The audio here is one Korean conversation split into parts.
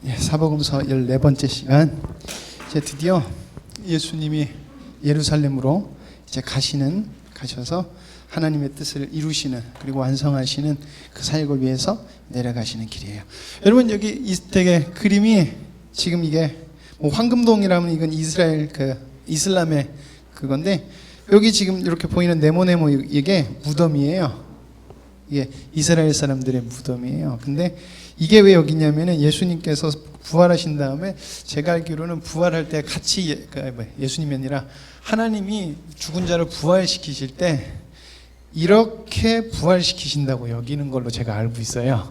사복음서 14번째 시간. 이제 드디어 예수님이 예루살렘으로 이제 가셔서 하나님의 뜻을 이루시는, 그리고 완성하시는 그 사역을 위해서 내려가시는 길이에요. 여러분, 여기 이 되게 그림이 지금 이게 뭐 황금동이라면 이건 이스라엘 이슬람의 그건데, 여기 지금 이렇게 보이는 네모네모 이게 무덤이에요. 이게 이스라엘 사람들의 무덤이에요. 근데 이게 왜 여기 있냐면은 예수님께서 부활하신 다음에, 제가 알기로는 부활할 때 같이 예수님이 아니라 하나님이 죽은 자를 부활시키실 때 이렇게 부활시키신다고 여기는 걸로 제가 알고 있어요.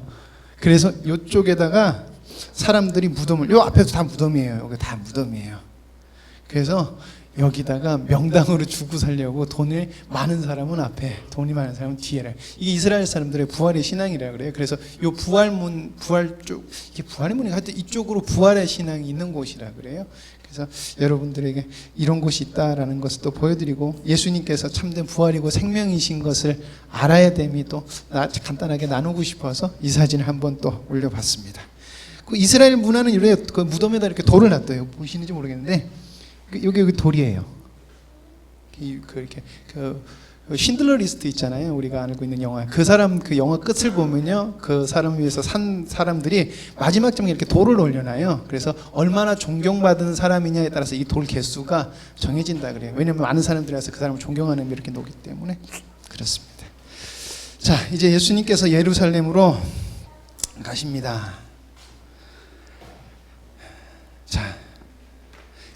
그래서 이쪽에다가 사람들이 무덤을, 요 앞에도 다 무덤이에요. 여기 다 무덤이에요. 그래서 여기다가 명당으로 주고 살려고 돈이 많은 사람은 앞에, 돈이 많은 사람은 뒤에라. 이게 이스라엘 사람들의 부활의 신앙이라 그래요. 그래서 요 부활 쪽, 이게 부활의 문이 하여튼 이쪽으로 부활의 신앙이 있는 곳이라 그래요. 그래서 여러분들에게 이런 곳이 있다라는 것을 또 보여드리고, 예수님께서 참된 부활이고 생명이신 것을 알아야 됨이 또 간단하게 나누고 싶어서 이 사진을 한번 또 올려봤습니다. 그 이스라엘 문화는 이래요. 그 무덤에다 이렇게 돌을 놨어요. 보시는지 모르겠는데, 여기 돌이에요. 이렇게 신들러 리스트 있잖아요. 우리가 알고 있는 영화. 그 영화 끝을 보면요, 그 사람 위해서 산 사람들이 마지막 장면에 이렇게 돌을 올려놔요. 그래서 얼마나 존경받은 사람이냐에 따라서 이 돌 개수가 정해진다 그래요. 왜냐면 많은 사람들이 와서 그 사람을 존경하는 이렇게 놓기 때문에 그렇습니다. 자, 이제 예수님께서 예루살렘으로 가십니다. 자,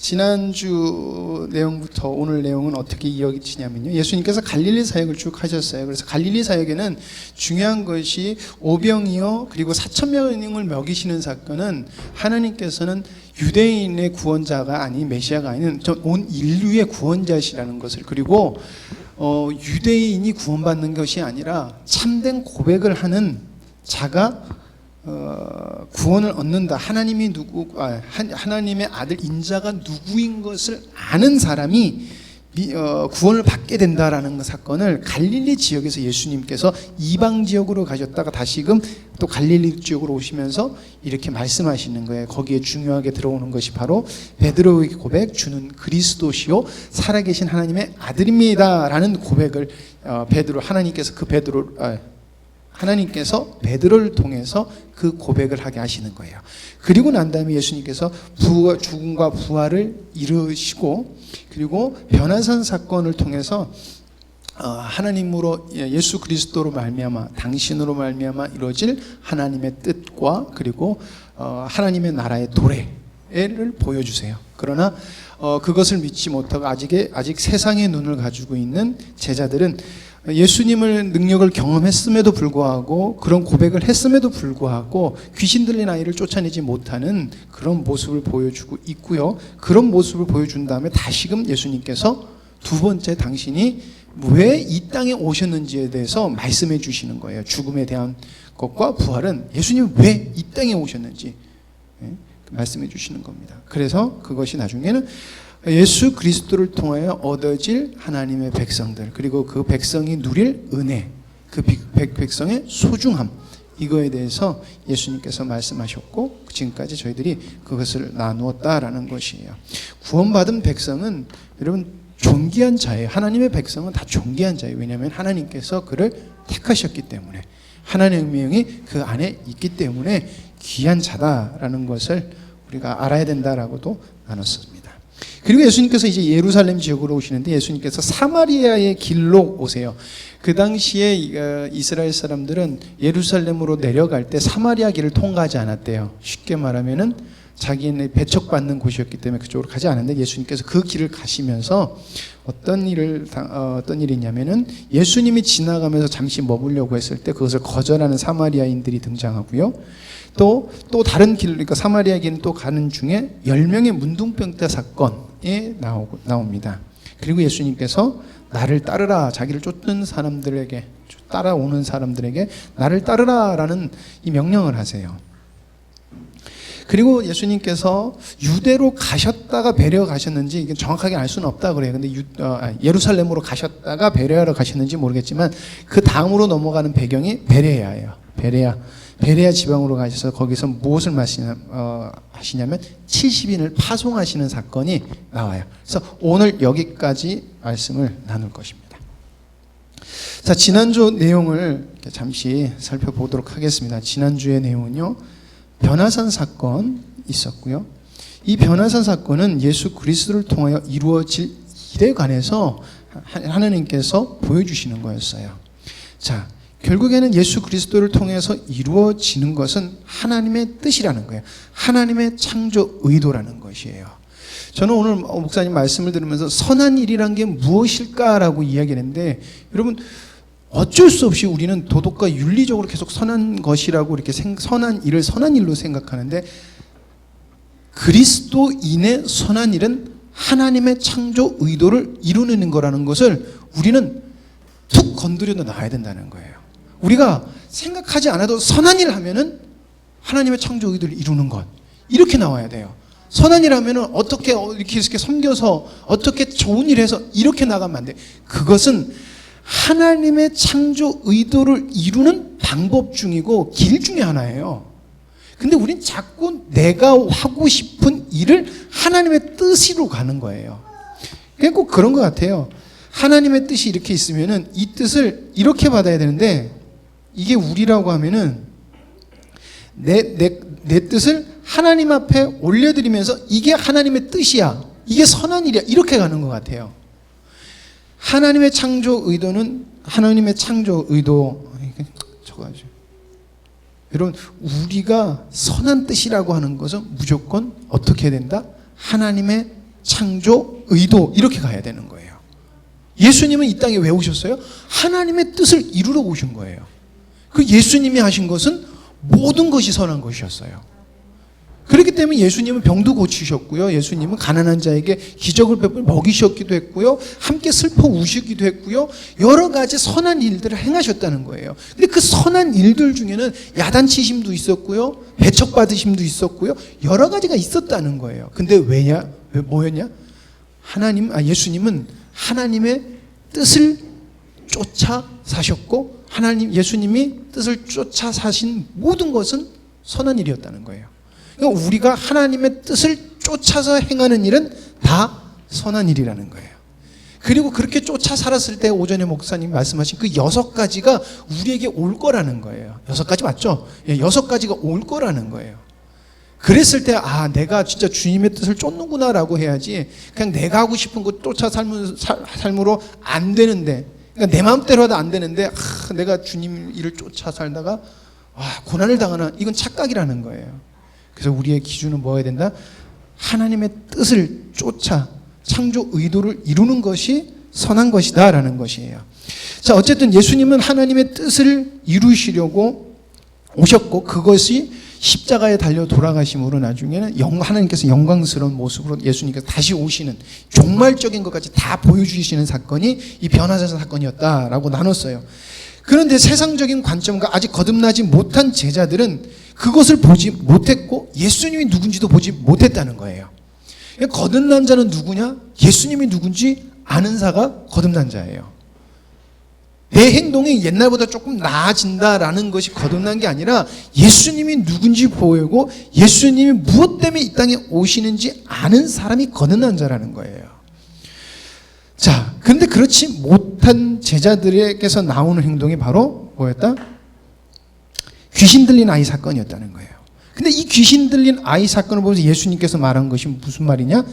지난주 내용부터 오늘 내용은 어떻게 이어지냐면요, 예수님께서 갈릴리 사역을 쭉 하셨어요. 그래서 갈릴리 사역에는 중요한 것이 오병이어 그리고 4,000명을 먹이시는 사건은, 하나님께서는 유대인의 구원자가 아닌, 메시아가 아닌 온 인류의 구원자시라는 것을, 그리고 유대인이 구원받는 것이 아니라 참된 고백을 하는 자가 구원을 얻는다. 하나님의 아들 인자가 누구인 것을 아는 사람이 구원을 받게 된다라는 사건을 갈릴리 지역에서 예수님께서 이방 지역으로 가셨다가 다시금 또 갈릴리 지역으로 오시면서 이렇게 말씀하시는 거예요. 거기에 중요하게 들어오는 것이 바로 베드로의 고백, 주는 그리스도시요 살아계신 하나님의 아들입니다라는 고백을 하나님께서 베드로를 통해서 그 고백을 하게 하시는 거예요. 그리고 난 다음에 예수님께서 죽음과 부활을 이루시고, 그리고 변화산 사건을 통해서 하나님으로, 예수 그리스도로 말미암아, 당신으로 말미암아 이루어질 하나님의 뜻과, 그리고 하나님의 나라의 도래를 보여주세요. 그러나 그것을 믿지 못하고 아직 세상의 눈을 가지고 있는 제자들은 예수님을 능력을 경험했음에도 불구하고, 그런 고백을 했음에도 불구하고 귀신 들린 아이를 쫓아내지 못하는 그런 모습을 보여주고 있고요. 그런 모습을 보여준 다음에 다시금 예수님께서 두 번째 당신이 왜 이 땅에 오셨는지에 대해서 말씀해 주시는 거예요. 죽음에 대한 것과 부활은 예수님이 왜 이 땅에 오셨는지 말씀해 주시는 겁니다. 그래서 그것이 나중에는 예수 그리스도를 통하여 얻어질 하나님의 백성들, 그리고 그 백성이 누릴 은혜, 그 백성의 소중함, 이거에 대해서 예수님께서 말씀하셨고, 지금까지 저희들이 그것을 나누었다라는 것이에요. 구원받은 백성은 여러분 존귀한 자예요. 하나님의 백성은 다 존귀한 자예요. 왜냐하면 하나님께서 그를 택하셨기 때문에, 하나님의 명이 그 안에 있기 때문에 귀한 자다라는 것을 우리가 알아야 된다라고도 나눴습니다. 그리고 예수님께서 이제 예루살렘 지역으로 오시는데, 예수님께서 사마리아의 길로 오세요. 그 당시에 이스라엘 사람들은 예루살렘으로 내려갈 때 사마리아 길을 통과하지 않았대요. 쉽게 말하면은 자기네 배척받는 곳이었기 때문에 그쪽으로 가지 않았는데, 예수님께서 그 길을 가시면서 어떤 일이 있냐면은, 예수님이 지나가면서 잠시 머물려고 했을 때 그것을 거절하는 사마리아인들이 등장하고요. 또 다른 길, 그러니까 사마리아 길은 또 가는 중에 10명의 문둥병자 사건이 나옵니다. 그리고 예수님께서 나를 따르라, 자기를 쫓는 사람들에게, 따라오는 사람들에게 나를 따르라라는 이 명령을 하세요. 그리고 예수님께서 유대로 가셨다가 베레아 가셨는지 이게 정확하게 알 수는 없다 그래요. 근데 예루살렘으로 가셨다가 베레아로 가셨는지 모르겠지만, 그 다음으로 넘어가는 배경이 베레아예요. 베레아 지방으로 가셔서 거기서 무엇을 하시냐면 70인을 파송하시는 사건이 나와요. 그래서 오늘 여기까지 말씀을 나눌 것입니다. 자, 지난주 내용을 잠시 살펴보도록 하겠습니다. 지난주의 내용은요, 변화산 사건 있었고요. 이 변화산 사건은 예수 그리스도를 통하여 이루어질 일에 관해서 하나님께서 보여주시는 거였어요. 자, 결국에는 예수 그리스도를 통해서 이루어지는 것은 하나님의 뜻이라는 거예요. 하나님의 창조 의도라는 것이에요. 저는 오늘 목사님 말씀을 들으면서 선한 일이란 게 무엇일까라고 이야기했는데, 여러분 어쩔 수 없이 우리는 도덕과 윤리적으로 계속 선한 것이라고 이렇게 선한 일을 선한 일로 생각하는데, 그리스도인의 선한 일은 하나님의 창조 의도를 이루는 거라는 것을 우리는 툭 건드려 놔야 된다는 거예요. 우리가 생각하지 않아도 선한 일 하면은 하나님의 창조 의도를 이루는 것, 이렇게 나와야 돼요. 선한 일 하면은 어떻게 이렇게 섬겨서 어떻게 좋은 일 해서 이렇게 나가면 안 돼. 그것은 하나님의 창조 의도를 이루는 방법 중이고 길 중에 하나예요. 근데 우린 자꾸 내가 하고 싶은 일을 하나님의 뜻으로 가는 거예요. 그게 꼭 그런 것 같아요. 하나님의 뜻이 이렇게 있으면은 이 뜻을 이렇게 받아야 되는데, 이게 우리라고 하면은 내 뜻을 하나님 앞에 올려드리면서 이게 하나님의 뜻이야, 이게 선한 일이야, 이렇게 가는 것 같아요. 하나님의 창조 의도는 하나님의 창조 의도, 저거죠. 여러분, 우리가 선한 뜻이라고 하는 것은 무조건 어떻게 해야 된다? 하나님의 창조 의도, 이렇게 가야 되는 거예요. 예수님은 이 땅에 왜 오셨어요? 하나님의 뜻을 이루러 오신 거예요. 그 예수님이 하신 것은 모든 것이 선한 것이었어요. 그렇기 때문에 예수님은 병도 고치셨고요. 예수님은 가난한 자에게 기적을 베풀어 먹이셨기도 했고요. 함께 슬퍼 우시기도 했고요. 여러 가지 선한 일들을 행하셨다는 거예요. 근데 그 선한 일들 중에는 야단치심도 있었고요. 배척받으심도 있었고요. 여러 가지가 있었다는 거예요. 근데 뭐였냐? 예수님은 하나님의 뜻을 쫓아 사셨고, 예수님이 뜻을 쫓아 사신 모든 것은 선한 일이었다는 거예요. 그러니까 우리가 하나님의 뜻을 쫓아서 행하는 일은 다 선한 일이라는 거예요. 그리고 그렇게 쫓아 살았을 때 오전에 목사님 말씀하신 그 6가지가 우리에게 올 거라는 거예요. 6가지 맞죠? 6가지가 올 거라는 거예요. 그랬을 때 내가 진짜 주님의 뜻을 쫓는구나 라고 해야지, 그냥 내가 하고 싶은 거 쫓아 삶으로 안 되는데, 그러니까 내 마음대로 하다 안 되는데 내가 주님 일을 쫓아 살다가 고난을 당하나, 이건 착각이라는 거예요. 그래서 우리의 기준은 뭐여야 된다? 하나님의 뜻을 쫓아 창조 의도를 이루는 것이 선한 것이다 라는 것이에요. 자, 어쨌든 예수님은 하나님의 뜻을 이루시려고 오셨고, 그것이 십자가에 달려 돌아가심으로 나중에는 하나님께서 영광스러운 모습으로 예수님께서 다시 오시는 종말적인 것까지 다 보여주시는 사건이 이 변화산 사건이었다라고 나눴어요. 그런데 세상적인 관점과 아직 거듭나지 못한 제자들은 그것을 보지 못했고 예수님이 누군지도 보지 못했다는 거예요. 거듭난 자는 누구냐? 예수님이 누군지 아는 자가 거듭난 자예요. 내 행동이 옛날보다 조금 나아진다라는 것이 거듭난 게 아니라 예수님이 누군지 보이고 예수님이 무엇 때문에 이 땅에 오시는지 아는 사람이 거듭난 자라는 거예요. 자, 그런데 그렇지 못한 제자들에게서 나오는 행동이 바로 뭐였다? 귀신 들린 아이 사건이었다는 거예요. 근데 이 귀신 들린 아이 사건을 보면서 예수님께서 말한 것이 무슨 말이냐?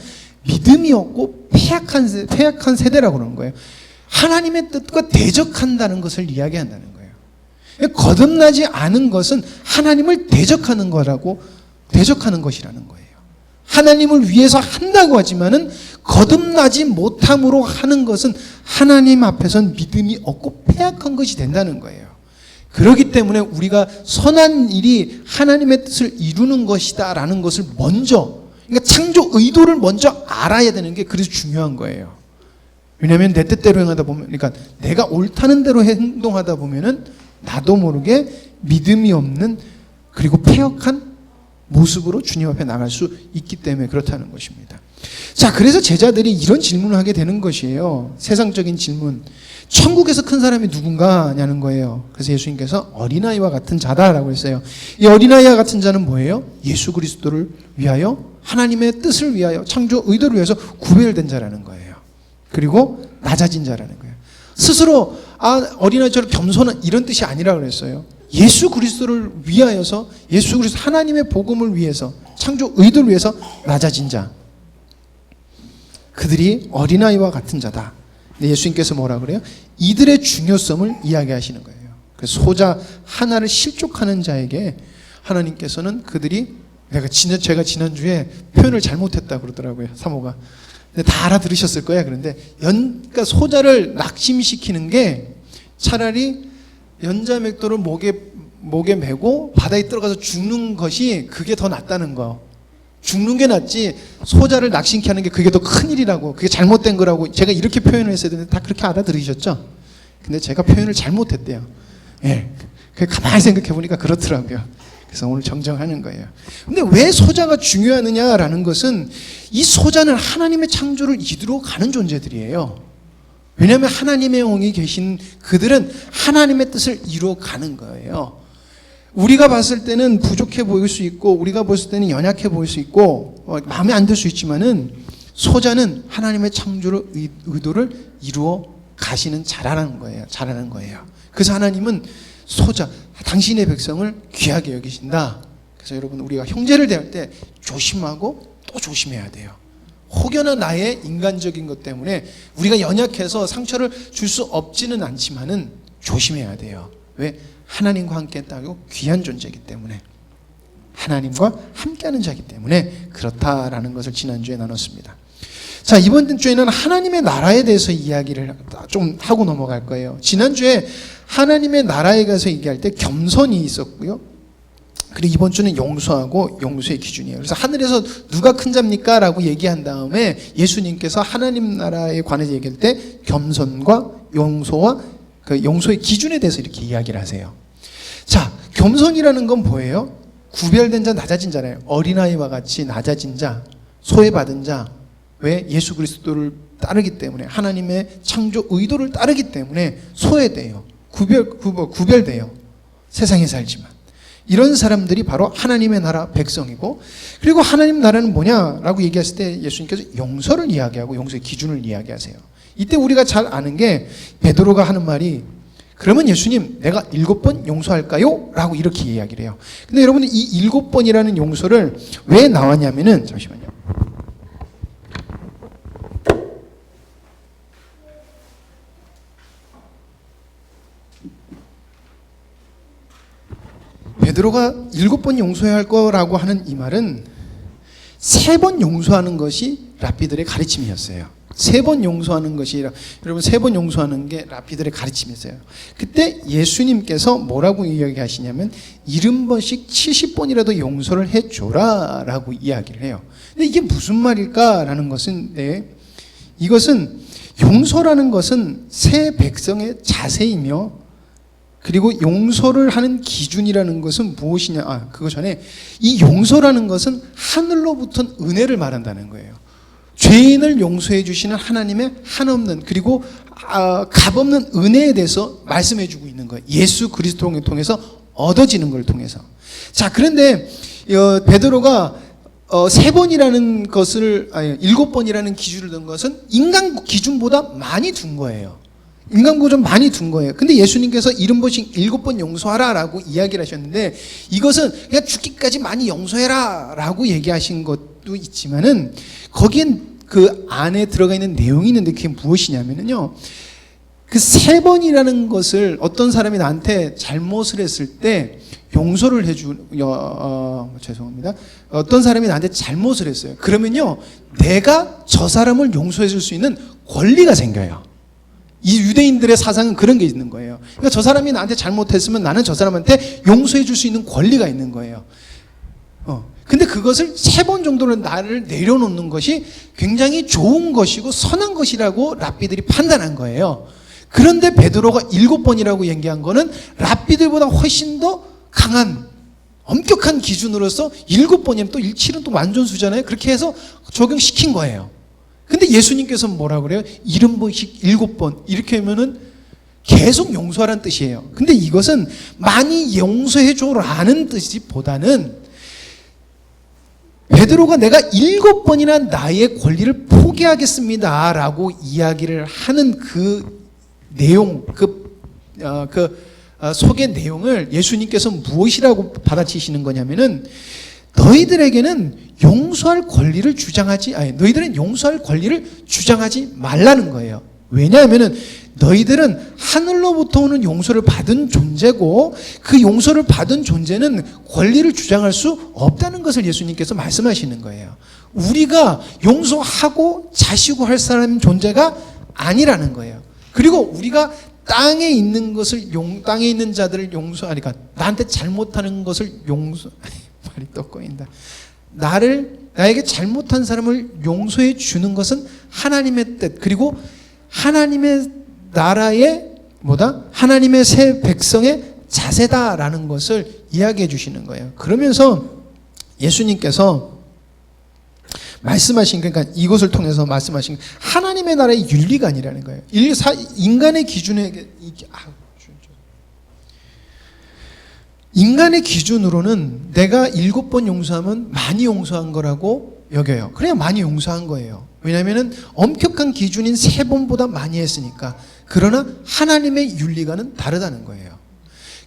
믿음이 없고 패약한 세대라고 그러는 거예요. 하나님의 뜻과 대적한다는 것을 이야기한다는 거예요. 거듭나지 않은 것은 하나님을 대적하는 것이라는 거예요. 하나님을 위해서 한다고 하지만은 거듭나지 못함으로 하는 것은 하나님 앞에선 믿음이 없고 패약한 것이 된다는 거예요. 그렇기 때문에 우리가 선한 일이 하나님의 뜻을 이루는 것이다라는 것을 먼저, 그러니까 창조 의도를 먼저 알아야 되는 게 그래서 중요한 거예요. 왜냐하면 내 뜻대로 행하다 보면, 그러니까 내가 옳다는 대로 행동하다 보면은 나도 모르게 믿음이 없는 그리고 패역한 모습으로 주님 앞에 나갈 수 있기 때문에 그렇다는 것입니다. 자, 그래서 제자들이 이런 질문을 하게 되는 것이에요. 세상적인 질문. 천국에서 큰 사람이 누군가냐는 거예요. 그래서 예수님께서 어린아이와 같은 자다라고 했어요. 이 어린아이와 같은 자는 뭐예요? 예수 그리스도를 위하여, 하나님의 뜻을 위하여, 창조 의도를 위해서 구별된 자라는 거예요. 그리고 낮아진 자라는 거예요. 스스로 어린아이처럼 겸손한 이런 뜻이 아니라 그랬어요. 예수 그리스도를 위하여서, 예수 그리스도 하나님의 복음을 위해서, 창조 의도를 위해서 낮아진 자. 그들이 어린아이와 같은 자다. 예수님께서 뭐라 그래요? 이들의 중요성을 이야기하시는 거예요. 그래서 소자 하나를 실족하는 자에게 하나님께서는 그들이, 제가 지난주에 표현을 잘못했다 그러더라고요, 사모가. 근데 다 알아들으셨을 거야. 그런데 그러니까 소자를 낙심시키는 게 차라리 연자맥도를 목에 메고 바다에 들어가서 죽는 것이 그게 더 낫다는 거. 죽는 게 낫지 소자를 낙심케 하는 게 그게 더 큰일이라고, 그게 잘못된 거라고 제가 이렇게 표현을 했어야 되는데 다 그렇게 알아들으셨죠? 근데 제가 표현을 잘못했대요. 예. 가만히 생각해 보니까 그렇더라고요. 그래서 오늘 정정하는 거예요. 근데 왜 소자가 중요하느냐라는 것은 이 소자는 하나님의 창조를 이루어 가는 존재들이에요. 왜냐하면 하나님의 영이 계신 그들은 하나님의 뜻을 이루어 가는 거예요. 우리가 봤을 때는 부족해 보일 수 있고, 우리가 봤을 때는 연약해 보일 수 있고, 마음에 안 들 수 있지만은 소자는 하나님의 창조를 의도를 이루어 가시는 자라는 거예요. 그래서 하나님은 소자, 당신의 백성을 귀하게 여기신다. 그래서 여러분, 우리가 형제를 대할 때 조심하고 또 조심해야 돼요. 혹여나 나의 인간적인 것 때문에 우리가 연약해서 상처를 줄 수 없지는 않지만은 조심해야 돼요. 왜? 하나님과 함께 했다고 귀한 존재이기 때문에, 하나님과 함께하는 자이기 때문에 그렇다라는 것을 지난주에 나눴습니다. 자, 이번 주에는 하나님의 나라에 대해서 이야기를 좀 하고 넘어갈 거예요. 지난주에 하나님의 나라에 대해서 얘기할 때 겸손이 있었고요. 그리고 이번 주는 용서하고 용서의 기준이에요. 그래서 하늘에서 누가 큰 자입니까? 라고 얘기한 다음에 예수님께서 하나님 나라에 관해서 얘기할 때 겸손과 용서와 그 용서의 기준에 대해서 이렇게 이야기를 하세요. 자, 겸손이라는 건 뭐예요? 구별된 자, 낮아진 자래요. 어린아이와 같이 낮아진 자, 소외받은 자. 왜? 예수 그리스도를 따르기 때문에, 하나님의 창조 의도를 따르기 때문에 소외돼요. 구별돼요. 세상에 살지만. 이런 사람들이 바로 하나님의 나라 백성이고, 그리고 하나님 나라는 뭐냐라고 얘기했을 때 예수님께서 용서를 이야기하고 용서의 기준을 이야기하세요. 이때 우리가 잘 아는 게 베드로가 하는 말이, 그러면 예수님 내가 7번 용서할까요? 라고 이렇게 이야기를 해요. 근데 여러분들 이 7번이라는 용서를 왜 나왔냐면은, 잠시만요. 베드로가 7번 용서해야 할 거라고 하는 이 말은 3번 용서하는 것이 랍비들의 가르침이었어요. 3번 용서하는 것이, 여러분 3번 용서하는 게 랍비들의 가르침이었어요. 그때 예수님께서 뭐라고 이야기하시냐면 70번씩 70번이라도 용서를 해줘라 라고 이야기를 해요. 근데 이게 무슨 말일까라는 것은, 이것은 용서라는 것은 새 백성의 자세이며, 그리고 용서를 하는 기준이라는 것은 무엇이냐? 그거 전에 이 용서라는 것은 하늘로부터 은혜를 말한다는 거예요. 죄인을 용서해 주시는 하나님의 한없는, 그리고 값없는 은혜에 대해서 말씀해 주고 있는 거예요. 예수 그리스도를 통해서 얻어지는 걸 통해서. 자, 그런데 베드로가 3번이라는 것을, 7번이라는 기준을 둔 것은 인간 기준보다 많이 둔 거예요. 인간고 좀 많이 둔 거예요. 근데 예수님께서 70번씩 7번 용서하라 라고 이야기를 하셨는데, 이것은 그냥 죽기까지 많이 용서해라 라고 얘기하신 것도 있지만은, 거기엔 그 안에 들어가 있는 내용이 있는데, 그게 무엇이냐면요, 그 3번이라는 것을 어떤 사람이 나한테 잘못을 했을 때 용서를 죄송합니다. 어떤 사람이 나한테 잘못을 했어요. 그러면요, 내가 저 사람을 용서해 줄 수 있는 권리가 생겨요. 이 유대인들의 사상은 그런 게 있는 거예요. 그러니까 저 사람이 나한테 잘못했으면 나는 저 사람한테 용서해 줄 수 있는 권리가 있는 거예요. 근데 그것을 3번 정도는 나를 내려놓는 것이 굉장히 좋은 것이고 선한 것이라고 랍비들이 판단한 거예요. 그런데 베드로가 7번이라고 얘기한 거는 랍비들보다 훨씬 더 강한, 엄격한 기준으로서 7번이면 또 7은 또 완전수잖아요. 그렇게 해서 적용시킨 거예요. 근데 예수님께서 뭐라 그래요? 70번씩 7번 이렇게 하면은 계속 용서하라는 뜻이에요. 근데 이것은 많이 용서해 줘라는 뜻보다는 베드로가 내가 7번이나 나의 권리를 포기하겠습니다 라고 이야기를 하는 그 내용, 속의 내용을 예수님께서 무엇이라고 받아치시는 거냐면은 너희들은 용서할 권리를 주장하지 말라는 거예요. 왜냐하면은 너희들은 하늘로부터 오는 용서를 받은 존재고 그 용서를 받은 존재는 권리를 주장할 수 없다는 것을 예수님께서 말씀하시는 거예요. 우리가 용서하고 자시고 할 사람 존재가 아니라는 거예요. 그리고 우리가 땅에 있는 자들을 용서하니까 나한테 잘못하는 것을 말이 또 꼬인다. 나에게 잘못한 사람을 용서해 주는 것은 하나님의 뜻, 그리고 하나님의 나라의 하나님의 새 백성의 자세다라는 것을 이야기해 주시는 거예요. 그러면서 예수님께서 말씀하신, 그러니까 이것을 통해서 말씀하신 하나님의 나라의 윤리가 아니라는 거예요. 인간의 기준에 인간의 기준으로는 내가 7번 용서하면 많이 용서한 거라고 여겨요. 그래야 많이 용서한 거예요. 왜냐하면 엄격한 기준인 3번보다 많이 했으니까. 그러나 하나님의 윤리관은 다르다는 거예요.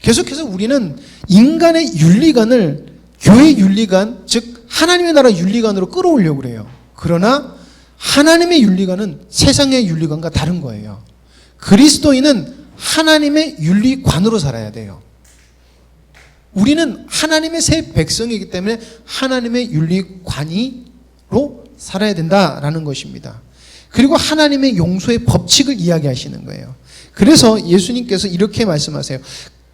계속해서 우리는 인간의 윤리관을 교회 윤리관, 즉 하나님의 나라 윤리관으로 끌어오려고 그래요. 그러나 하나님의 윤리관은 세상의 윤리관과 다른 거예요. 그리스도인은 하나님의 윤리관으로 살아야 돼요. 우리는 하나님의 새 백성이기 때문에 하나님의 윤리관으로 살아야 된다라는 것입니다. 그리고 하나님의 용서의 법칙을 이야기하시는 거예요. 그래서 예수님께서 이렇게 말씀하세요.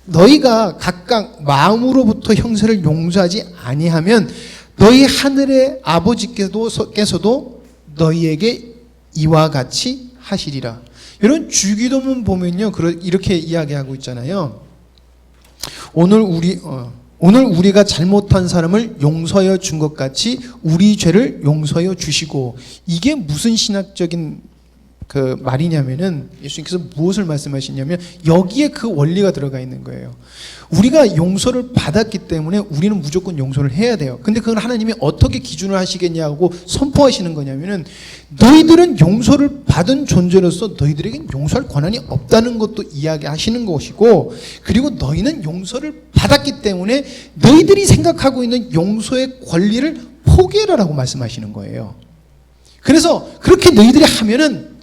너희가 각각 마음으로부터 형제를 용서하지 아니하면 너희 하늘의 아버지께서도 너희에게 이와 같이 하시리라. 이런 주기도문 보면요, 이렇게 이야기하고 있잖아요. 오늘 우리가 잘못한 사람을 용서하여 준 것 같이 우리 죄를 용서하여 주시고. 이게 무슨 신학적인 말이냐면은 예수님께서 무엇을 말씀하시냐면 여기에 그 원리가 들어가 있는 거예요. 우리가 용서를 받았기 때문에 우리는 무조건 용서를 해야 돼요. 근데 그건 하나님이 어떻게 기준을 하시겠냐고 선포하시는 거냐면은 너희들은 용서를 받은 존재로서 너희들에겐 용서할 권한이 없다는 것도 이야기하시는 것이고, 그리고 너희는 용서를 받았기 때문에 너희들이 생각하고 있는 용서의 권리를 포기해라라고 말씀하시는 거예요. 그래서 그렇게 너희들이 하면은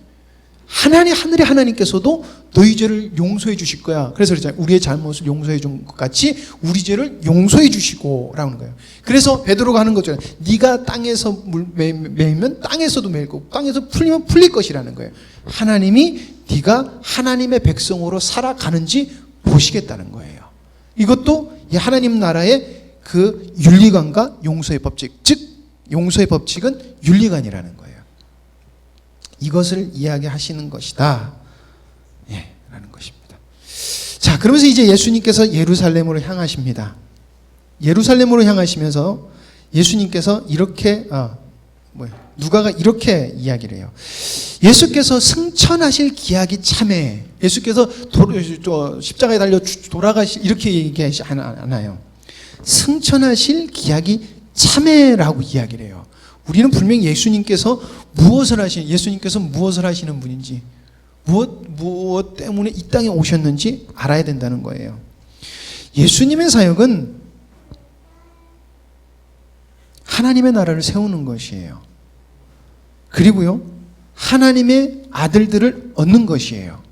하늘의 하나님께서도 너희 죄를 용서해 주실 거야. 그래서 그러잖아요. 우리의 잘못을 용서해 준 것 같이 우리 죄를 용서해 주시고 라는 거예요. 그래서 베드로가 하는 거잖아요. 네가 땅에서 매이면 땅에서도 매고 땅에서 풀리면 풀릴 것이라는 거예요. 하나님이 네가 하나님의 백성으로 살아가는지 보시겠다는 거예요. 이것도 하나님 나라의 그 윤리관과 용서의 법칙, 즉 용서의 법칙은 윤리관이라는 거예요. 이것을 이야기하시는 것이다. 라는 것입니다. 자, 그러면서 이제 예수님께서 예루살렘으로 향하십니다. 예루살렘으로 향하시면서 예수님께서 이렇게, 누가가 이렇게 이야기를 해요. 예수께서 승천하실 기약이 참해. 예수께서 십자가에 달려 이렇게 얘기하지 않아요. 승천하실 기약이 참해라고 이야기를 해요. 우리는 분명히 예수님께서 무엇을 하시는 분인지, 무엇 때문에 이 땅에 오셨는지 알아야 된다는 거예요. 예수님의 사역은 하나님의 나라를 세우는 것이에요. 그리고요, 하나님의 아들들을 얻는 것이에요.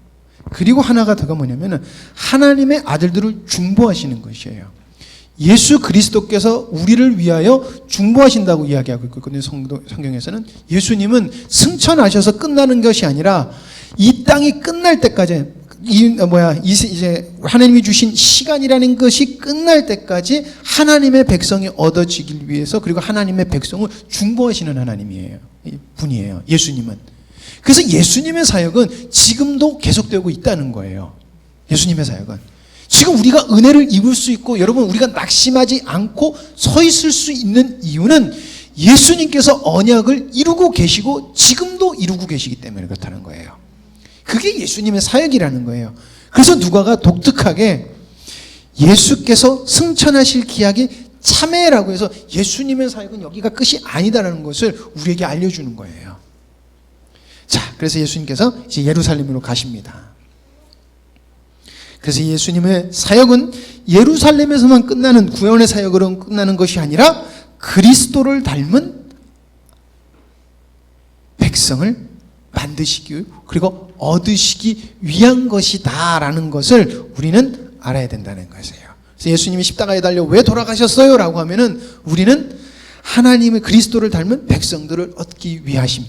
그리고 하나가 더가 뭐냐면 하나님의 아들들을 중보하시는 것이에요. 예수 그리스도께서 우리를 위하여 중보하신다고 이야기하고 있거든요. 성경에서는 예수님은 승천하셔서 끝나는 것이 아니라 이 땅이 끝날 때까지, 이제 하나님이 주신 시간이라는 것이 끝날 때까지 하나님의 백성이 얻어지길 위해서, 그리고 하나님의 백성을 중보하시는 하나님이에요. 분이에요. 예수님은. 그래서 예수님의 사역은 지금도 계속되고 있다는 거예요. 예수님의 사역은. 지금 우리가 은혜를 입을 수 있고 여러분 우리가 낙심하지 않고 서 있을 수 있는 이유는 예수님께서 언약을 이루고 계시고 지금도 이루고 계시기 때문에 그렇다는 거예요. 그게 예수님의 사역이라는 거예요. 그래서 누가가 독특하게 예수께서 승천하실 기약이 참회라고 해서 예수님의 사역은 여기가 끝이 아니다라는 것을 우리에게 알려주는 거예요. 자, 그래서 예수님께서 이제 예루살렘으로 가십니다. 그래서 예수님의 사역은 예루살렘에서만 끝나는 구원의 사역으로 끝나는 것이 아니라 그리스도를 닮은 백성을 만드시기 그리고 얻으시기 위한 것이다라는 것을 우리는 알아야 된다는 것이에요. 그래서 예수님이 십자가에 달려 왜 돌아가셨어요? 라고 하면은 우리는 하나님의 그리스도를 닮은 백성들을 얻기 위하심.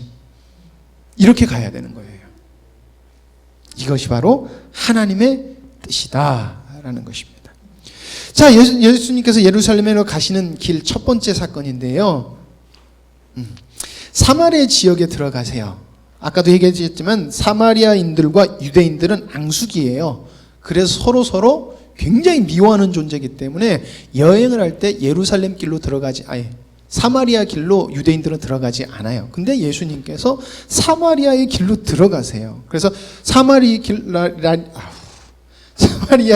이렇게 가야 되는 거예요. 이것이 바로 하나님의 뜻이다라는 것입니다. 자, 예수님께서 예루살렘으로 가시는 길 첫 번째 사건인데요. 사마리아 지역에 들어가세요. 아까도 얘기했지만 사마리아인들과 유대인들은 앙숙이에요. 그래서 서로 굉장히 미워하는 존재이기 때문에 여행을 할 때 예루살렘 길로 사마리아 길로 유대인들은 들어가지 않아요. 근데 예수님께서 사마리아의 길로 들어가세요. 그래서 사마리아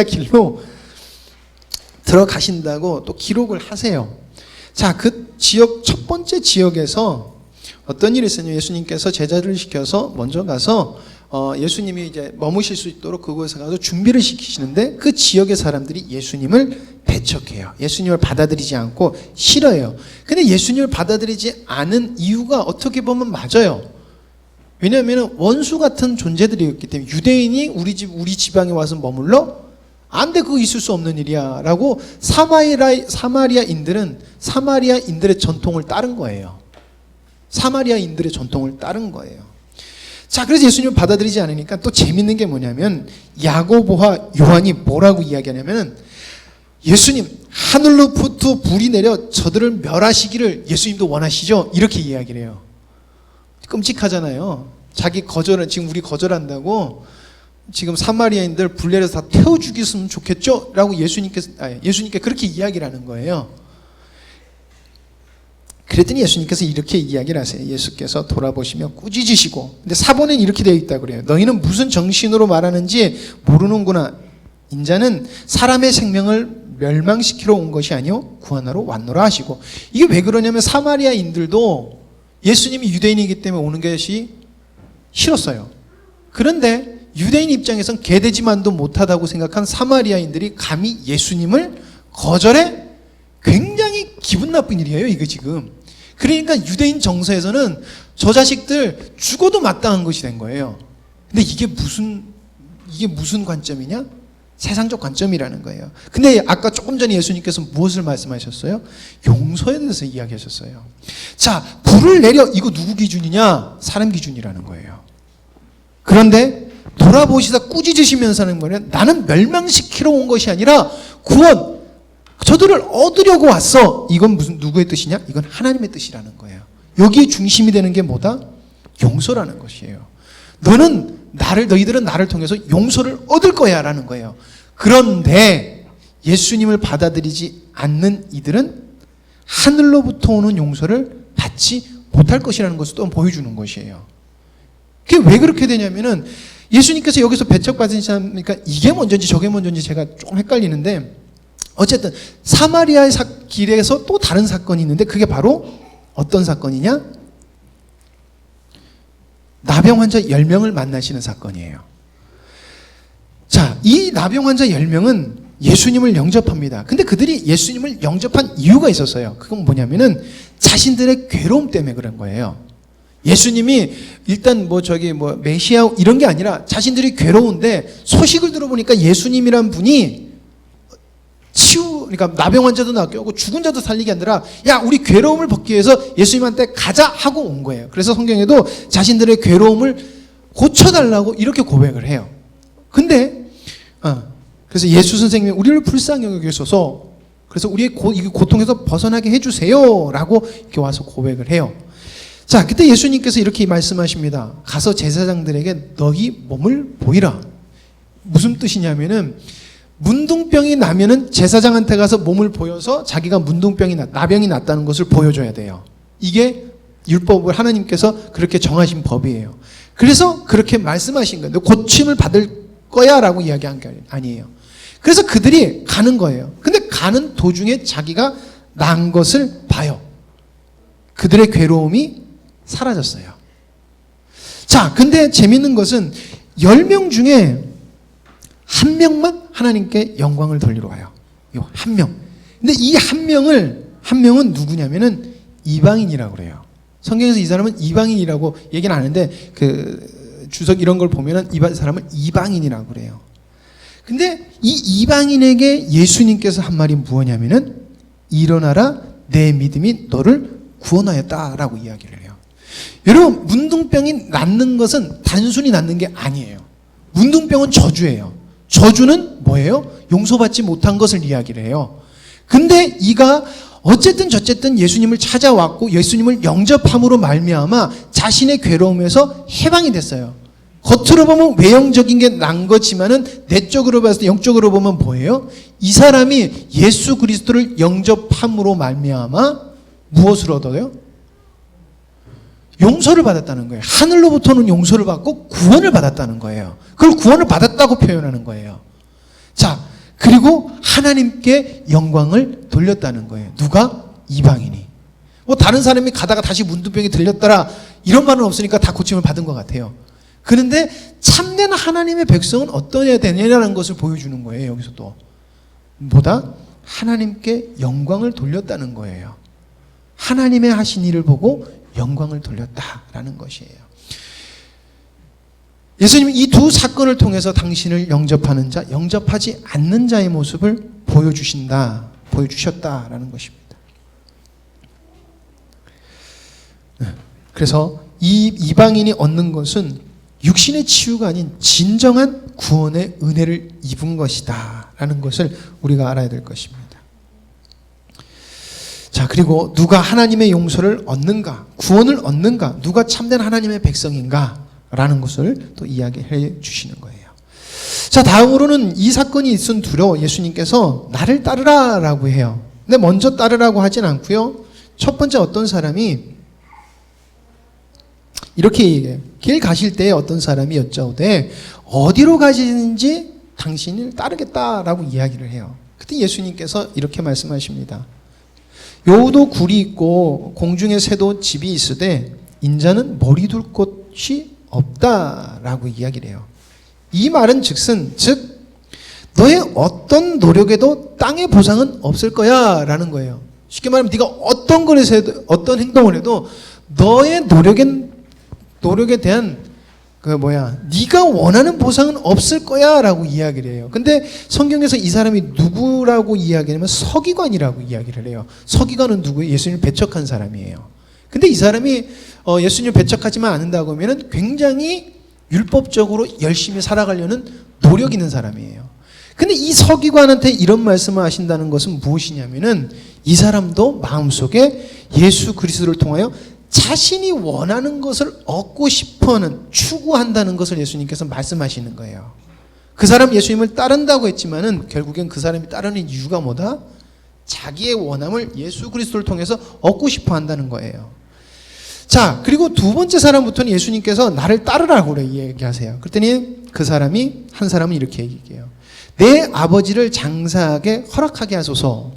길로 들어가신다고 또 기록을 하세요. 자, 그 지역 첫 번째 지역에서 어떤 일이 있었냐면 예수님께서 제자들을 시켜서 먼저 가서 예수님이 이제 머무실 수 있도록 그곳에 가서 준비를 시키시는데 그 지역의 사람들이 예수님을 배척해요. 예수님을 받아들이지 않고 싫어해요. 근데 예수님을 받아들이지 않은 이유가 어떻게 보면 맞아요. 왜냐하면 원수 같은 존재들이었기 때문에 유대인이 우리 지방에 와서 머물러? 안 돼, 그거 있을 수 없는 일이야 라고 사마리아인들의 전통을 따른 거예요. 사마리아인들의 전통을 따른 거예요. 자, 그래서 예수님을 받아들이지 않으니까 또 재밌는 게 뭐냐면 야고보와 요한이 뭐라고 이야기하냐면 예수님, 하늘로부터 불이 내려 저들을 멸하시기를 예수님도 원하시죠? 이렇게 이야기를 해요. 끔찍하잖아요. 지금 우리 거절한다고 지금 사마리아인들 불 내려서 다 태워 죽였으면 좋겠죠? 라고 예수님께 그렇게 이야기를 하는 거예요. 그랬더니 예수님께서 이렇게 이야기를 하세요. 예수께서 돌아보시며 꾸짖으시고, 근데 사본에는 이렇게 되어 있다고 그래요. 너희는 무슨 정신으로 말하는지 모르는구나. 인자는 사람의 생명을 멸망시키러 온 것이 아니요 구원하러 왔노라 하시고. 이게 왜 그러냐면 사마리아인들도 예수님이 유대인이기 때문에 오는 것이 싫었어요. 그런데 유대인 입장에선 개돼지만도 못하다고 생각한 사마리아인들이 감히 예수님을 거절해? 굉장히 기분 나쁜 일이에요, 이거 지금. 그러니까 유대인 정서에서는 저 자식들 죽어도 마땅한 것이 된 거예요. 근데 이게 무슨 관점이냐? 세상적 관점이라는 거예요. 근데 아까 조금 전에 예수님께서 무엇을 말씀하셨어요? 용서에 대해서 이야기하셨어요. 자, 불을 내려, 이거 누구 기준이냐? 사람 기준이라는 거예요. 그런데 돌아보시다 꾸짖으시면서 하는 거는 나는 멸망시키러 온 것이 아니라 구원, 저들을 얻으려고 왔어. 이건 누구의 뜻이냐? 이건 하나님의 뜻이라는 거예요. 여기에 중심이 되는 게 뭐다? 용서라는 것이에요. 너희들은 나를 통해서 용서를 얻을 거야 라는 거예요. 그런데 예수님을 받아들이지 않는 이들은 하늘로부터 오는 용서를 받지 못할 것이라는 것을 또 보여주는 것이에요. 그게 왜 그렇게 되냐면은 예수님께서 여기서 배척받으시니까 이게 먼저인지 저게 먼저인지 제가 조금 헷갈리는데, 어쨌든 사마리아의 길에서 또 다른 사건이 있는데 그게 바로 어떤 사건이냐? 나병 환자 10명을 만나시는 사건이에요. 자, 이 나병 환자 10명은 예수님을 영접합니다. 근데 그들이 예수님을 영접한 이유가 있었어요. 그건 뭐냐면은 자신들의 괴로움 때문에 그런 거예요. 예수님이 일단 메시아 이런 게 아니라 자신들이 괴로운데 소식을 들어보니까 예수님이란 분이 그러니까 나병 환자도 낫게 하고 죽은 자도 살리게 아니라 야, 우리 괴로움을 벗기 위해서 예수님한테 가자 하고 온 거예요. 그래서 성경에도 자신들의 괴로움을 고쳐달라고 이렇게 고백을 해요. 근데 그래서 예수 선생님이 우리를 불쌍히 여기셔서 그래서 우리의 이 고통에서 벗어나게 해주세요 라고 이렇게 와서 고백을 해요. 자, 그때 예수님께서 이렇게 말씀하십니다. 가서 제사장들에게 너희 몸을 보이라. 무슨 뜻이냐면은 문둥병이 나면은 제사장한테 가서 몸을 보여서 자기가 나병이 났다는 것을 보여줘야 돼요. 이게 율법을 하나님께서 그렇게 정하신 법이에요. 그래서 그렇게 말씀하신 거예요. 너 고침을 받을 거야 라고 이야기한 게 아니에요. 그래서 그들이 가는 거예요. 근데 가는 도중에 자기가 난 것을 봐요. 그들의 괴로움이 사라졌어요. 자, 근데 재밌는 것은 10명 중에 한 명만 하나님께 영광을 돌리러 가요. 요 한 명. 근데 이 한 명은 누구냐면은 이방인이라고 그래요. 성경에서 이 사람은 이방인이라고 얘기는 안 하는데 그 주석 이런 걸 보면은 이 사람은 이방인이라고 그래요. 근데 이 이방인에게 예수님께서 한 말이 무엇냐면은 일어나라 내 믿음이 너를 구원하였다라고 이야기를 해요. 여러분, 문둥병이 낫는 것은 단순히 낫는 게 아니에요. 문둥병은 저주예요. 저주는 뭐예요? 용서받지 못한 것을 이야기를 해요. 근데 이가 어쨌든 저쨌든 예수님을 찾아왔고 예수님을 영접함으로 말미암아 자신의 괴로움에서 해방이 됐어요. 겉으로 보면 외형적인 게 난 거지만은 내적으로 봤을 때 영적으로 보면 뭐예요? 이 사람이 예수 그리스도를 영접함으로 말미암아 무엇을 얻어요? 용서를 받았다는 거예요. 하늘로부터는 용서를 받고 구원을 받았다는 거예요. 그걸 구원을 받았다고 표현하는 거예요. 자, 그리고 하나님께 영광을 돌렸다는 거예요. 누가? 이방인이. 뭐 다른 사람이 가다가 다시 문둥병이 들렸더라 이런 말은 없으니까 다 고침을 받은 것 같아요. 그런데 참된 하나님의 백성은 어떠해야 되냐는 것을 보여주는 거예요. 여기서 또 뭐다? 하나님께 영광을 돌렸다는 거예요. 하나님의 하신 일을 보고 영광을 돌렸다라는 것이에요. 예수님은 이 두 사건을 통해서 당신을 영접하는 자, 영접하지 않는 자의 모습을 보여주셨다라는 것입니다. 그래서 이 이방인이 얻는 것은 육신의 치유가 아닌 진정한 구원의 은혜를 입은 것이다 라는 것을 우리가 알아야 될 것입니다. 자, 그리고 누가 하나님의 용서를 얻는가, 구원을 얻는가, 누가 참된 하나님의 백성인가 라는 것을 또 이야기해 주시는 거예요. 자, 다음으로는 이 사건이 있은 뒤로 예수님께서 나를 따르라 라고 해요. 근데 먼저 따르라고 하진 않고요. 첫 번째 어떤 사람이 이렇게 얘기해요. 길 가실 때 어떤 사람이 여짜오되 어디로 가시는지 당신을 따르겠다라고 이야기를 해요. 그때 예수님께서 이렇게 말씀하십니다. 여우도 굴이 있고 공중의 새도 집이 있으되 인자는 머리 둘 곳이 없다라고 이야기를 해요. 이 말은 즉 너의 어떤 노력에도 땅의 보상은 없을 거야 라는 거예요. 쉽게 말하면 네가 어떤 거에서 해도, 어떤 행동을 해도 너의 노력에 대한 네가 원하는 보상은 없을 거야 라고 이야기를 해요. 근데 성경에서 이 사람이 누구라고 이야기하면 서기관이라고 이야기를 해요. 서기관은 누구예요? 예수님을 배척한 사람이에요. 근데 이 사람이 예수님을 배척하지만 않는다고 하면 굉장히 율법적으로 열심히 살아가려는 노력 있는 사람이에요. 근데 이 서기관한테 이런 말씀을 하신다는 것은 무엇이냐면은 이 사람도 마음속에 예수 그리스도를 통하여 자신이 원하는 것을 얻고 싶어하는, 추구한다는 것을 예수님께서 말씀하시는 거예요. 그 사람 예수님을 따른다고 했지만은 결국엔 그 사람이 따르는 이유가 뭐다? 자기의 원함을 예수 그리스도를 통해서 얻고 싶어 한다는 거예요. 자, 그리고 두 번째 사람부터는 예수님께서 나를 따르라고 얘기하세요. 그랬더니 한 사람은 이렇게 얘기해요. 내 아버지를 장사하게 허락하게 하소서.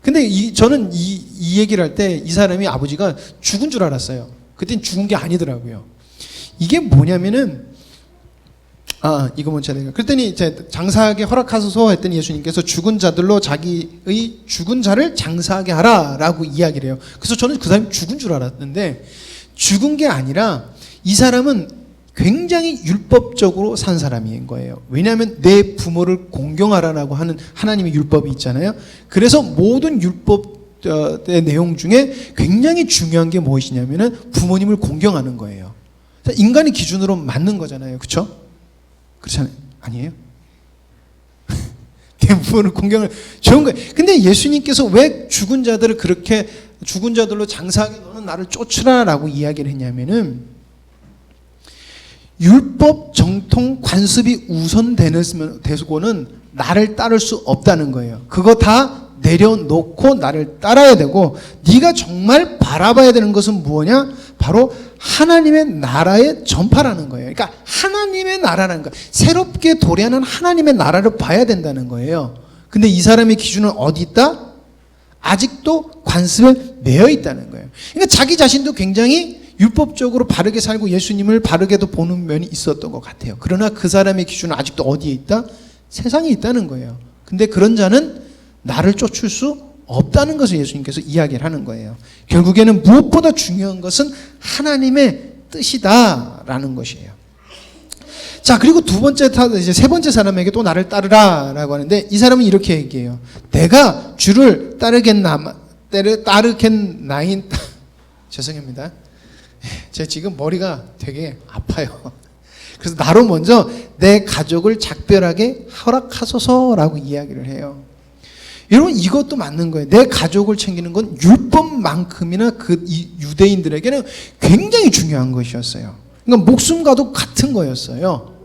근데 저는 이 얘기를 할 때 이 사람이 아버지가 죽은 줄 알았어요. 그땐 죽은 게 아니더라고요. 이게 뭐냐면은 이거 먼저 내가 그랬더니 이제 장사하게 허락하소서 했더니 예수님께서 죽은 자들로 자기의 죽은 자를 장사하게 하라라고 이야기를 해요. 그래서 저는 그 사람이 죽은 줄 알았는데 죽은 게 아니라 이 사람은 굉장히 율법적으로 산 사람인 거예요. 왜냐하면 내 부모를 공경하라라고 하는 하나님의 율법이 있잖아요. 그래서 모든 율법의 내용 중에 굉장히 중요한 게 무엇이냐면은 부모님을 공경하는 거예요. 인간의 기준으로 맞는 거잖아요. 그렇죠? 그렇잖아요. 아니에요? 내 부모를 공경을 좋은 거예요. 근데 예수님께서 왜 죽은 자들을 그렇게 죽은 자들로 장사하게 너는 나를 쫓으라라고 이야기를 했냐면은 율법 정통 관습이 우선되고는 나를 따를 수 없다는 거예요. 그거 다 내려놓고 나를 따라야 되고, 네가 정말 바라봐야 되는 것은 무엇이냐? 바로 하나님의 나라의 전파라는 거예요. 그러니까 하나님의 나라라는 거, 새롭게 도래하는 하나님의 나라를 봐야 된다는 거예요. 근데 이 사람의 기준은 어디 있다? 아직도 관습에 매여 있다는 거예요. 그러니까 자기 자신도 굉장히 율법적으로 바르게 살고 예수님을 바르게도 보는 면이 있었던 것 같아요. 그러나 그 사람의 기준은 아직도 어디에 있다? 세상에 있다는 거예요. 근데 그런 자는 나를 쫓을 수 없다는 것을 예수님께서 이야기를 하는 거예요. 결국에는 무엇보다 중요한 것은 하나님의 뜻이다라는 것이에요. 자, 그리고 이제 세 번째 사람에게 또 나를 따르라라고 하는데, 이 사람은 이렇게 얘기해요. 내가 주를 따르겠나인 죄송합니다. 제가 지금 머리가 되게 아파요. 그래서 나로 먼저 내 가족을 작별하게 허락하소서라고 이야기를 해요. 여러분, 이것도 맞는 거예요. 내 가족을 챙기는 건 율법만큼이나 그 유대인들에게는 굉장히 중요한 것이었어요. 그러니까 목숨과도 같은 거였어요.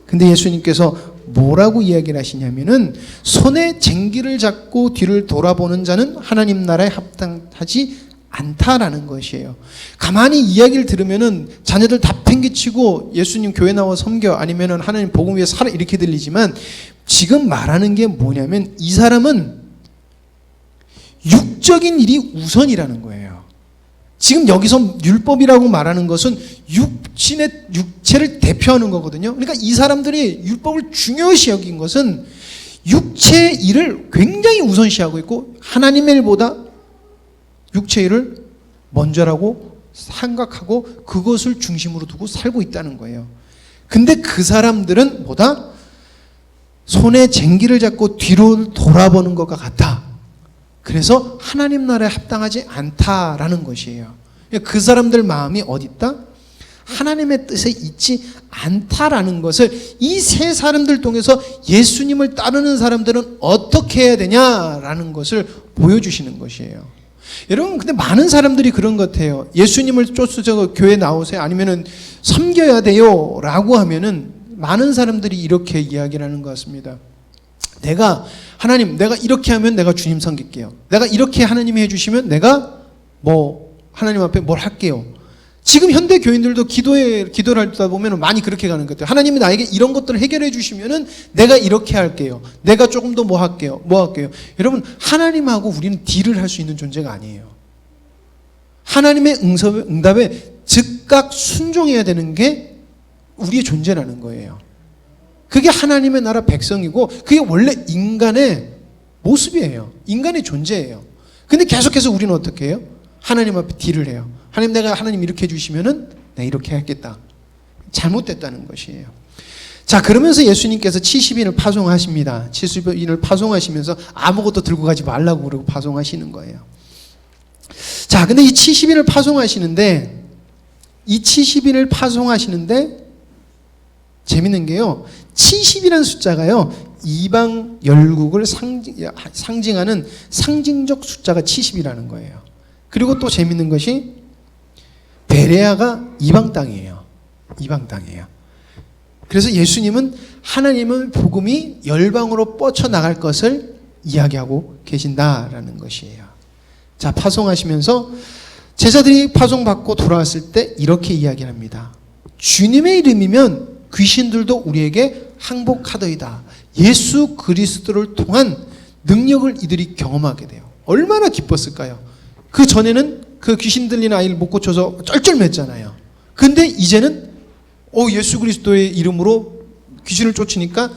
근데 예수님께서 뭐라고 이야기를 하시냐면은, 손에 쟁기를 잡고 뒤를 돌아보는 자는 하나님 나라에 합당하지 않다라는 것이에요. 가만히 이야기를 들으면은 자녀들 다 팽개치고 예수님 교회 나와 섬겨, 아니면은 하나님 복음 위해 살아, 이렇게 들리지만, 지금 말하는 게 뭐냐면 이 사람은 육적인 일이 우선이라는 거예요. 지금 여기서 율법이라고 말하는 것은 육체를 대표하는 거거든요. 그러니까 이 사람들이 율법을 중요시 여긴 것은 육체의 일을 굉장히 우선시하고 있고, 하나님의 일보다 육체의 일을 먼저라고 생각하고 그것을 중심으로 두고 살고 있다는 거예요. 근데 그 사람들은 뭐다? 손에 쟁기를 잡고 뒤로 돌아보는 것과 같아. 그래서 하나님 나라에 합당하지 않다라는 것이에요. 그 사람들 마음이 어디 있다? 하나님의 뜻에 있지 않다라는 것을 이 세 사람들 통해서 예수님을 따르는 사람들은 어떻게 해야 되냐라는 것을 보여주시는 것이에요. 여러분, 근데 많은 사람들이 그런 것 같아요. 예수님을 쫓으셔서 교회 나오세요, 아니면은 섬겨야 돼요 라고 하면은 많은 사람들이 이렇게 이야기를 하는 것 같습니다. 하나님, 내가 이렇게 하면 내가 주님 섬길게요. 내가 이렇게 하나님이 해주시면 내가 하나님 앞에 뭘 할게요. 지금 현대 교인들도 기도를 하다 보면 많이 그렇게 가는 것 같아요. 하나님이 나에게 이런 것들을 해결해 주시면은 내가 이렇게 할게요. 내가 조금 더 뭐 할게요. 여러분, 하나님하고 우리는 딜을 할 수 있는 존재가 아니에요. 하나님의 응답에 즉각 순종해야 되는 게 우리의 존재라는 거예요. 그게 하나님의 나라 백성이고, 그게 원래 인간의 모습이에요. 인간의 존재예요. 근데 계속해서 우리는 어떻게 해요? 하나님 앞에 딜을 해요. 하나님 이렇게 해주시면은 내가 이렇게 하겠다. 잘못됐다는 것이에요. 자, 그러면서 예수님께서 70인을 파송하십니다. 70인을 파송하시면서 아무것도 들고 가지 말라고 그러고 파송하시는 거예요. 자, 근데 이 70인을 파송하시는데 재밌는 게요, 70이라는 숫자가요, 이방 열국을 상징하는 상징적 숫자가 70이라는 거예요. 그리고 또 재밌는 것이 베레아가 이방 땅이에요. 그래서 예수님은 하나님의 복음이 열방으로 뻗쳐나갈 것을 이야기하고 계신다라는 것이에요. 자, 파송하시면서 제자들이 파송받고 돌아왔을 때 이렇게 이야기합니다. 주님의 이름이면 귀신들도 우리에게 항복하더이다. 예수 그리스도를 통한 능력을 이들이 경험하게 돼요. 얼마나 기뻤을까요? 그 전에는 그 귀신 들린 아이를 못 고쳐서 쩔쩔맸잖아요. 근데 이제는 예수 그리스도의 이름으로 귀신을 쫓으니까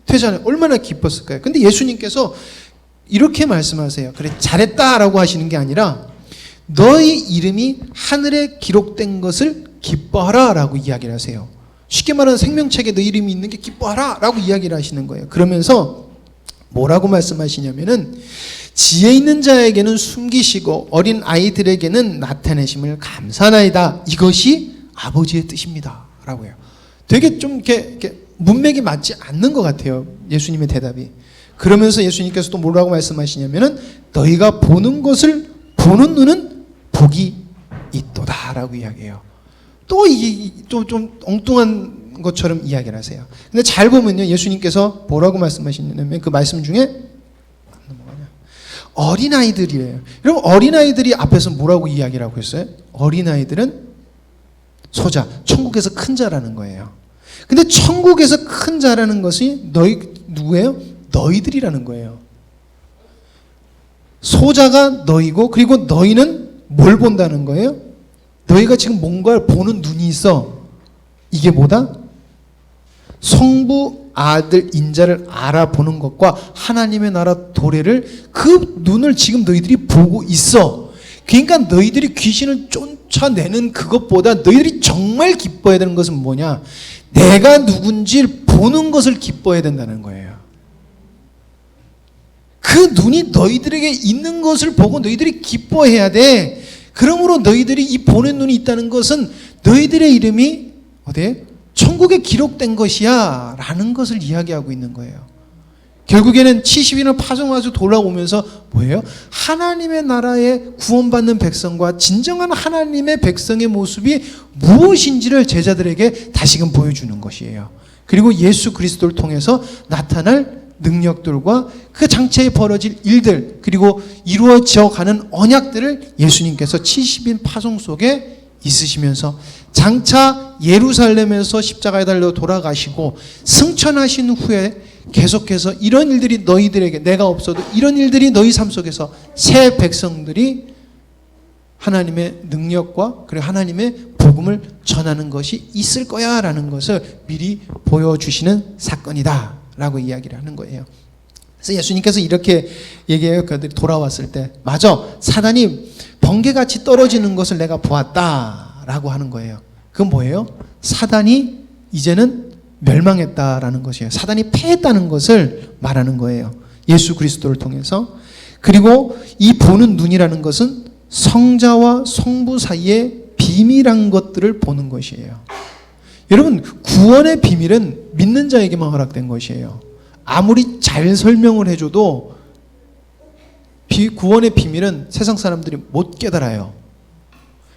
되잖아요. 얼마나 기뻤을까요? 근데 예수님께서 이렇게 말씀하세요. 그래, 잘했다라고 하시는 게 아니라 너희 이름이 하늘에 기록된 것을 기뻐하라 라고 이야기를 하세요. 쉽게 말하면 생명책에 너 이름이 있는 게 기뻐하라 라고 이야기를 하시는 거예요. 그러면서 뭐라고 말씀하시냐면은, 지혜 있는 자에게는 숨기시고 어린 아이들에게는 나타내심을 감사하나이다. 이것이 아버지의 뜻입니다 라고 해요. 되게 좀 이렇게 문맥이 맞지 않는 것 같아요, 예수님의 대답이. 그러면서 예수님께서 또 뭐라고 말씀하시냐면은, 너희가 보는 것을 보는 눈은 복이 있도다 라고 이야기해요. 또 좀 엉뚱한 것처럼 이야기를 하세요. 근데 잘 보면요, 예수님께서 뭐라고 말씀하시냐면 그 말씀 중에 어린아이들이래요. 여러분, 어린아이들이 앞에서 뭐라고 이야기를 하고 있어요? 어린아이들은 소자, 천국에서 큰 자라는 거예요. 근데 천국에서 큰 자라는 것이 누구예요? 너희들이라는 거예요. 소자가 너희고, 그리고 너희는 뭘 본다는 거예요? 너희가 지금 뭔가를 보는 눈이 있어. 이게 뭐다? 성부, 아들, 인자를 알아보는 것과 하나님의 나라 도래를, 그 눈을 지금 너희들이 보고 있어. 그러니까 너희들이 귀신을 쫓아내는 그것보다 너희들이 정말 기뻐해야 되는 것은 뭐냐? 내가 누군지 보는 것을 기뻐해야 된다는 거예요. 그 눈이 너희들에게 있는 것을 보고 너희들이 기뻐해야 돼. 그러므로 너희들이 이 보는 눈이 있다는 것은 너희들의 이름이 어디에? 천국에 기록된 것이야 라는 것을 이야기하고 있는 거예요. 결국에는 70인을 파송하고 돌아오면서 뭐예요? 하나님의 나라에 구원받는 백성과 진정한 하나님의 백성의 모습이 무엇인지를 제자들에게 다시금 보여주는 것이에요. 그리고 예수 그리스도를 통해서 나타날 능력들과 그 장차에 벌어질 일들, 그리고 이루어져 가는 언약들을 예수님께서 70인 파송 속에 있으시면서 장차 예루살렘에서 십자가에 달려 돌아가시고 승천하신 후에 계속해서 이런 일들이 너희들에게, 내가 없어도 이런 일들이 너희 삶 속에서 새 백성들이 하나님의 능력과 그리고 하나님의 복음을 전하는 것이 있을 거야 라는 것을 미리 보여주시는 사건이다 라고 이야기를 하는 거예요. 그래서 예수님께서 이렇게 얘기해요. 그들이 돌아왔을 때, 맞아, 사단이 번개같이 떨어지는 것을 내가 보았다 라고 하는 거예요. 그건 뭐예요? 사단이 이제는 멸망했다라는 것이에요. 사단이 패했다는 것을 말하는 거예요. 예수 그리스도를 통해서. 그리고 이 보는 눈이라는 것은 성자와 성부 사이에 비밀한 것들을 보는 것이에요. 여러분, 구원의 비밀은 믿는 자에게만 허락된 것이에요. 아무리 잘 설명을 해줘도 구원의 비밀은 세상 사람들이 못 깨달아요.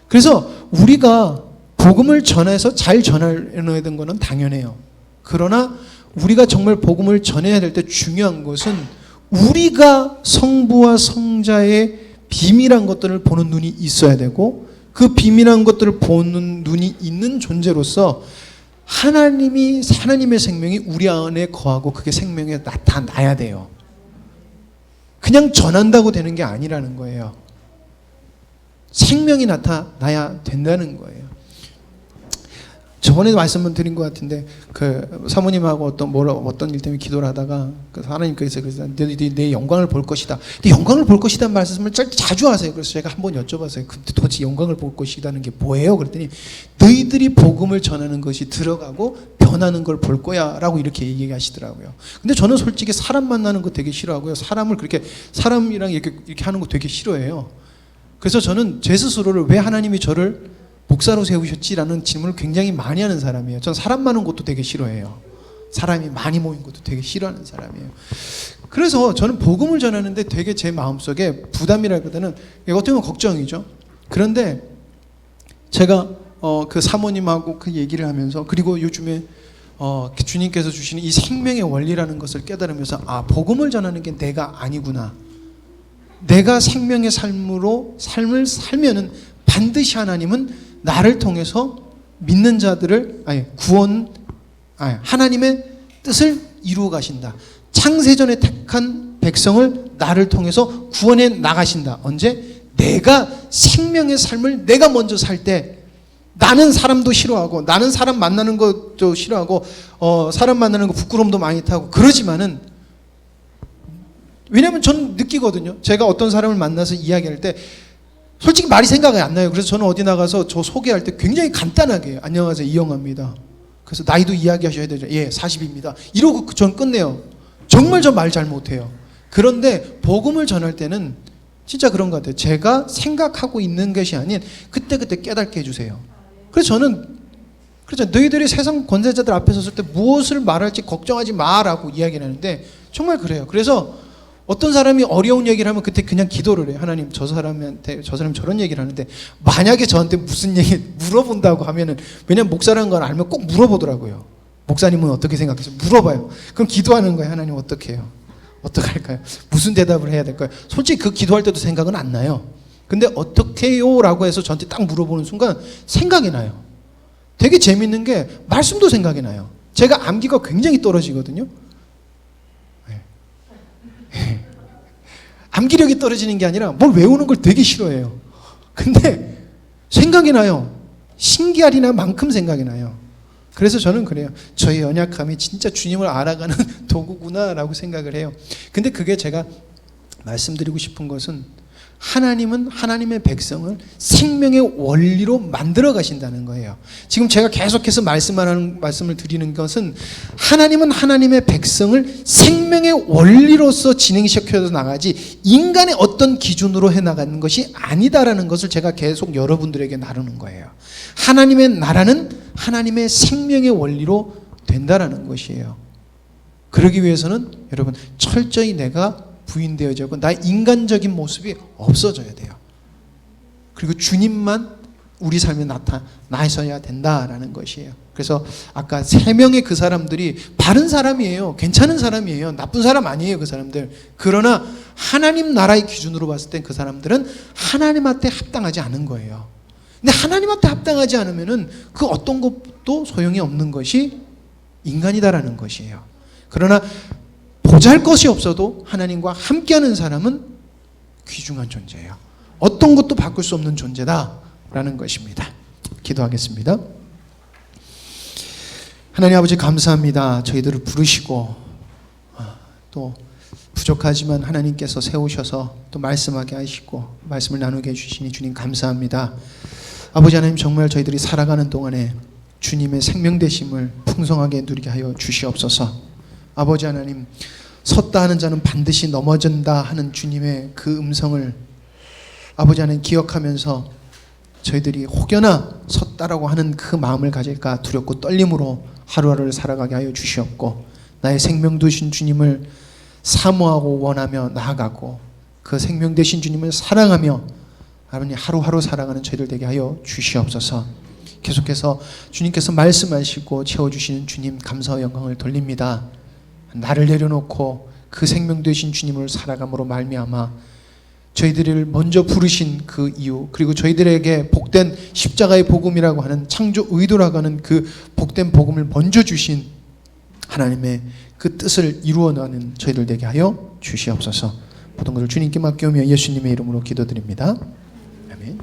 그래서 우리가 복음을 전해서 잘 전해야 되는 것은 당연해요. 그러나 우리가 정말 복음을 전해야 될 때 중요한 것은 우리가 성부와 성자의 비밀한 것들을 보는 눈이 있어야 되고, 그 비밀한 것들을 보는 눈이 있는 존재로서 하나님의 생명이 우리 안에 거하고 그게 생명에 나타나야 돼요. 그냥 전한다고 되는 게 아니라는 거예요. 생명이 나타나야 된다는 거예요. 저번에도 말씀을 드린 것 같은데, 그 사모님하고 어떤 일 때문에 기도를 하다가 하나님께서 내 영광을 볼 것이다. 근데 영광을 볼 것이다는 말씀을 자주 하세요. 그래서 제가 한번 여쭤봤어요. 근데 도대체 영광을 볼 것이다는 게 뭐예요? 그랬더니 너희들이 복음을 전하는 것이 들어가고 변하는 걸 볼 거야 라고 이렇게 얘기하시더라고요. 근데 저는 솔직히 사람 만나는 거 되게 싫어하고요. 사람이랑 이렇게 하는 거 되게 싫어해요. 그래서 저는 제 스스로를 왜 하나님이 저를 목사로 세우셨지라는 질문을 굉장히 많이 하는 사람이에요. 전 사람 많은 것도 되게 싫어해요. 사람이 많이 모인 것도 되게 싫어하는 사람이에요. 그래서 저는 복음을 전하는데 되게 제 마음속에 부담이라기보다는 어떻게 보면 걱정이죠. 그런데 제가 그 사모님하고 그 얘기를 하면서, 그리고 요즘에 주님께서 주시는 이 생명의 원리라는 것을 깨달으면서, 복음을 전하는 게 내가 아니구나. 내가 생명의 삶을 살면은 반드시 하나님은 나를 통해서 믿는 자들을 하나님의 뜻을 이루어 가신다. 창세전에 택한 백성을 나를 통해서 구원해 나가신다. 언제? 내가 생명의 삶을 내가 먼저 살 때, 나는 사람도 싫어하고, 나는 사람 만나는 것도 싫어하고, 사람 만나는 거 부끄러움도 많이 타고 그러지만은, 왜냐면 저는 느끼거든요. 제가 어떤 사람을 만나서 이야기할 때 솔직히 말이 생각이 안 나요. 그래서 저는 어디 나가서 저 소개할 때 굉장히 간단하게, 안녕하세요, 이영아입니다. 그래서 나이도 이야기하셔야 되죠. 예, 40입니다. 이러고 전 끝내요. 정말 저 말 잘 못해요. 그런데 복음을 전할 때는 진짜 그런 것 같아요. 제가 생각하고 있는 것이 아닌 그때그때 깨닫게 해주세요. 그래서 저는, 그렇죠, 너희들이 세상 권세자들 앞에 섰을 때 무엇을 말할지 걱정하지 마라고 이야기를 하는데 정말 그래요. 그래서 어떤 사람이 어려운 얘기를 하면 그때 그냥 기도를 해요. 하나님, 저 사람이 저런 얘기를 하는데 만약에 저한테 무슨 얘기 물어본다고 하면은, 왜냐면 목사라는 걸 알면 꼭 물어보더라고요. 목사님은 어떻게 생각하세요? 물어봐요. 그럼 기도하는 거예요. 하나님 어떻게 해요? 어떡할까요? 무슨 대답을 해야 될까요? 솔직히 그 기도할 때도 생각은 안 나요. 근데 어떻게 해요? 라고 해서 저한테 딱 물어보는 순간 생각이 나요. 되게 재밌는 게 말씀도 생각이 나요. 제가 암기가 굉장히 떨어지거든요. 암기력이 떨어지는 게 아니라 뭘 외우는 걸 되게 싫어해요. 근데 생각이 나요. 신기하리나 만큼 생각이 나요. 그래서 저는 그래요. 저의 연약함이 진짜 주님을 알아가는 도구구나라고 생각을 해요. 근데 그게 제가 말씀드리고 싶은 것은, 하나님은 하나님의 백성을 생명의 원리로 만들어 가신다는 거예요. 지금 제가 계속해서 말씀을 드리는 것은, 하나님은 하나님의 백성을 생명의 원리로서 진행시켜서 나가지 인간의 어떤 기준으로 해나가는 것이 아니다라는 것을 제가 계속 여러분들에게 나누는 거예요. 하나님의 나라는 하나님의 생명의 원리로 된다라는 것이에요. 그러기 위해서는 여러분 철저히 내가 부인되어져 고 나의 인간적인 모습이 없어져야 돼요. 그리고 주님만 우리 삶에 나타나셔야 된다라는 것이에요. 그래서 아까 3명의 그 사람들이 바른 사람이에요. 괜찮은 사람이에요. 나쁜 사람 아니에요, 그 사람들. 그러나 하나님 나라의 기준으로 봤을 땐 그 사람들은 하나님한테 합당하지 않은 거예요. 근데 하나님한테 합당하지 않으면은 그 어떤 것도 소용이 없는 것이 인간이다라는 것이에요. 그러나 보잘 것이 없어도 하나님과 함께하는 사람은 귀중한 존재예요. 어떤 것도 바꿀 수 없는 존재다라는 것입니다. 기도하겠습니다. 하나님 아버지, 감사합니다. 저희들을 부르시고 또 부족하지만 하나님께서 세우셔서 또 말씀하게 하시고 말씀을 나누게 해주시니 주님 감사합니다. 아버지 하나님, 정말 저희들이 살아가는 동안에 주님의 생명 되심을 풍성하게 누리게 하여 주시옵소서. 아버지 하나님, 섰다 하는 자는 반드시 넘어진다 하는 주님의 그 음성을 아버지 하나님 기억하면서 저희들이 혹여나 섰다라고 하는 그 마음을 가질까 두렵고 떨림으로 하루하루를 살아가게 하여 주시옵고, 나의 생명 되신 주님을 사모하고 원하며 나아가고 그 생명 되신 주님을 사랑하며 하나님 하루하루 살아가는 저희들 되게 하여 주시옵소서. 계속해서 주님께서 말씀하시고 채워주시는 주님 감사와 영광을 돌립니다. 나를 내려놓고 그 생명 되신 주님을 살아감으로 말미암아 저희들을 먼저 부르신 그 이유, 그리고 저희들에게 복된 십자가의 복음이라고 하는 창조 의도라고 하는 그 복된 복음을 먼저 주신 하나님의 그 뜻을 이루어가는 저희들 되게 하여 주시옵소서. 모든 것을 주님께 맡겨오며 예수님의 이름으로 기도드립니다. 아멘.